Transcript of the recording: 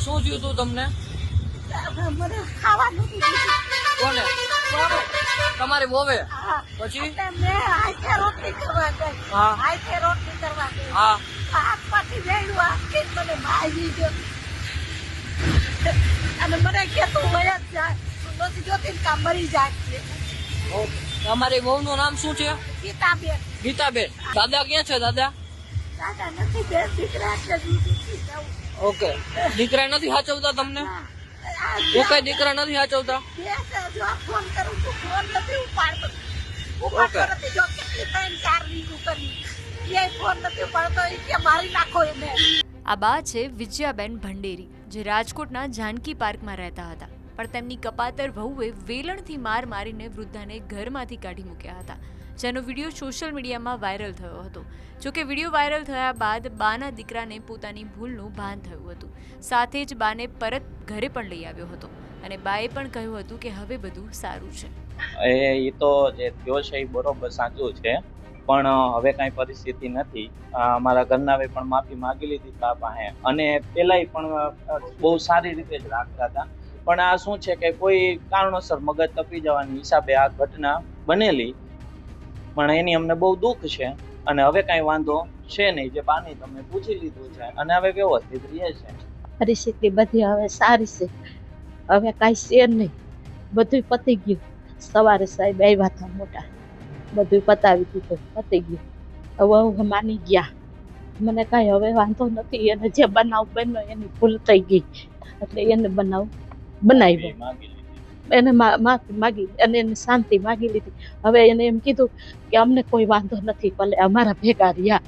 શું થયું તું તમને? મને ખાવાનું કોને? તમારી વોવે? પછી મેં આખે રોટલી કરવા ગઈ. હા આખે રોટલી કરવા ગઈ. હા હાથ પાછી વેડ્યું આખી મને મારી ગયો અને મને કે તું વયા જ જાય, તું નથી જોતી ને કાં મરી જાય છે. ઓકે. તમારી વહુનું નામ શું છે? ગીતાબેન. ગીતાબેન. દાદા ક્યાં છે દાદા? દાદા નથી, બે દીકરા છે, દીકરી છે. ઓકે. દીકરા નથી સાચવતા તમને? એ કઈ દીકરા નથી સાચવતા? ફોન કરું છું, ફોન નથી ઉપાડતો. ઉપાડતો નથી. જો કેટલી 3-4 વીકું કરી એ ફોન નથી ઉપાડતો. એ કે મારી નાખો એને. આ બા છે વિજયાબેન ભંડેરી, જે રાજકોટના જાનકી પાર્કમાં રહેતા હતા. પણ તેમની કપાતર વહુએ વેલણથી માર મારીને વૃદ્ધાને ઘરમાંથી કાઢી મૂક્યા હતા, જેનો વિડીયો સોશિયલ મીડિયામાં વાયરલ થયો હતો. જોકે વિડીયો વાયરલ થયા બાદ બાના દીકરાને પોતાની ભૂલનું ભાન થયું હતું. સાથે જ બાને પરત ઘરે પણ લઈ આવ્યો હતો અને બાએ પણ કહ્યું હતું કે હવે બધું સારું છે. એ તો જે થયો છે એ બરોબર સાચું છે, પણ હવે કાંઈ પરિસ્થિતિ નથી. અમારા ઘરનાએ પણ માફી માંગી લીધી બા પાસે, અને પેલાય પણ બહુ સારી રીતે જ રાખતા હતા. પણ આ શું છે કે કોઈ કારણોસર મગજ તપી જવાની હિસાબે આ ઘટના બનેલી, પણ એની અમને બહુ દુઃખ છે. અને હવે કાંઈ વાંધો છે નહીં, જે બાની તમે પૂછી લીધું છે અને હવે વ્યવસ્થિત રહે છે. પરિસ્થિતિ બધી હવે સારી છે, હવે કાંઈ છે નહીં, બધું પતી ગયું. સવારે સાહેબ આવ્યા હતા મોટા, બધું પતાવી દીધું, પતી ગયું. હવે હું માની ગયા, મને કાંઈ હવે વાંધો નથી. એને જે બનાવ બન્યો એની ભૂલ થઈ ગઈ, એટલે એને બનાવ બનાવ્યો. એને માફી માગી અને એને શાંતિ માગી લીધી. હવે એને એમ કીધું કે અમને કોઈ વાંધો નથી, ભલે અમારા ભેગા રહ્યા.